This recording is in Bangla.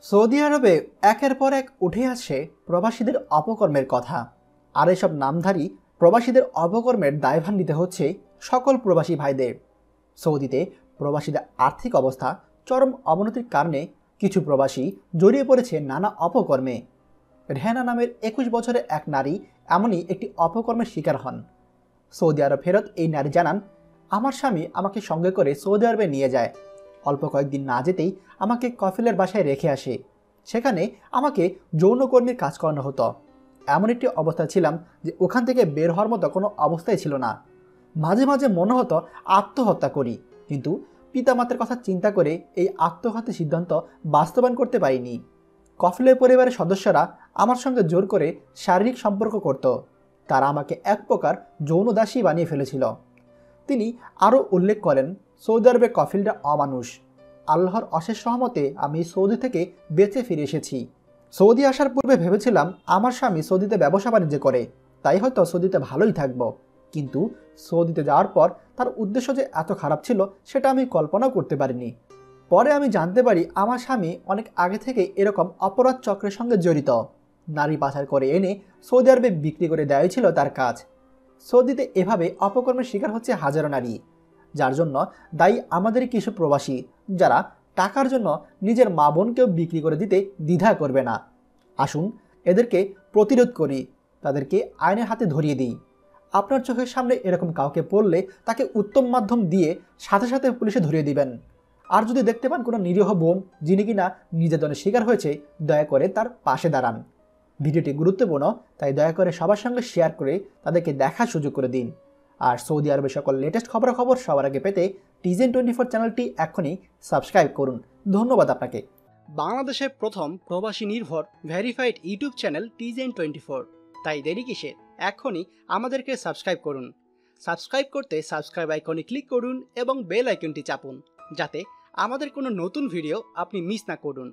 সৌদি আরবে একের পর এক উঠে আসছে প্রবাসীদের অপকর্মের কথা। আর এসব নামধারী প্রবাসীদের অপকর্মের দায়ভার নিতে হচ্ছে সকল প্রবাসী ভাইদের। সৌদিতে প্রবাসীদের আর্থিক অবস্থা চরম অবনতির কারণে কিছু প্রবাসী জড়িয়ে পড়েছে নানা অপকর্মে। রেহানা নামের 21 বছরের এক নারী এমনই একটি অপকর্মের শিকার হন। সৌদি আরব ফেরত এই নারী জানান, আমার স্বামী আমাকে সঙ্গে করে সৌদি আরবে নিয়ে যায়। অল্প কয়েকদিন না যেতেই আমাকে কফিলের বাসায় রেখে আসে। সেখানে আমাকে যৌনকর্মীর কাজ করানো হতো। এমন একটি অবস্থা ছিলাম যে ওখান থেকে বের হওয়ার মতো কোনো অবস্থাই ছিল না। মাঝে মাঝে মনে হতো আত্মহত্যা করি, কিন্তু পিতামাতার কথা চিন্তা করে এই আত্মঘাতী সিদ্ধান্ত বাস্তবায়ন করতে পারিনি। কফিলের পরিবারের সদস্যরা আমার সঙ্গে জোর করে শারীরিক সম্পর্ক করত। তারা আমাকে এক প্রকার যৌনদাসী বানিয়ে ফেলেছিল। তিনি আরও উল্লেখ করেন, সৌদি আরবে কফিলরা অমানুষ। আল্লাহর অশেষ সহমতে আমি সৌদি থেকে বেঁচে ফিরে এসেছি। সৌদি আসার পূর্বে ভেবেছিলাম আমার স্বামী সৌদিতে ব্যবসা বাণিজ্য করে, তাই হয়তো সৌদিতে ভালোই থাকব। কিন্তু সৌদিতে যাওয়ার পর তার উদ্দেশ্য যে এত খারাপ ছিল সেটা আমি কল্পনাও করতে পারিনি। পরে আমি জানতে পারি আমার স্বামী অনেক আগে থেকে এরকম অপরাধ চক্রের সঙ্গে জড়িত। নারী পাচার করে এনে সৌদি আরবে বিক্রি করে দেওয়াই ছিল তার কাজ। সৌদিতে এভাবে অপকর্মের শিকার হচ্ছে হাজারো নারী, যার জন্য দায়ী আমাদের কিছু প্রবাসী, যারা টাকার জন্য নিজের মা বোনকেও বিক্রি করে দিতে দ্বিধা করবে না। আসুন এদেরকে প্রতিরোধ করি, তাদেরকে আইনের হাতে ধরিয়ে দিই। আপনার চোখের সামনে এরকম কাউকে পড়লে তাকে উত্তম মাধ্যম দিয়ে সাথে সাথে পুলিশে ধরিয়ে দিবেন। আর যদি দেখতে পান কোনো নিরীহ বোন যিনি কিনা নির্যাতনের শিকার হয়েছে, দয়া করে তার পাশে দাঁড়ান। ভিডিওটি গুরুত্বপূর্ণ, তাই দয়া করে সবার সঙ্গে শেয়ার করে তাদেরকে দেখার সুযোগ করে দিন। আর সৌদি আরবের সকল লেটেস্ট খবরাখবর সবার আগে পেতে TJN24 চ্যানেলটি এখনই সাবস্ক্রাইব করুন। ধন্যবাদ আপনাকে। বাংলাদেশের প্রথম প্রবাসী নির্ভর ভেরিফাইড ইউটিউব চ্যানেল TJN24, তাই দেরি কিসের, এখনই আমাদেরকে সাবস্ক্রাইব করুন। সাবস্ক্রাইব করতে সাবস্ক্রাইব আইকনে ক্লিক করুন এবং বেল আইকনটি চাপুন, যাতে আমাদের কোনো নতুন ভিডিও আপনি মিস না করুন।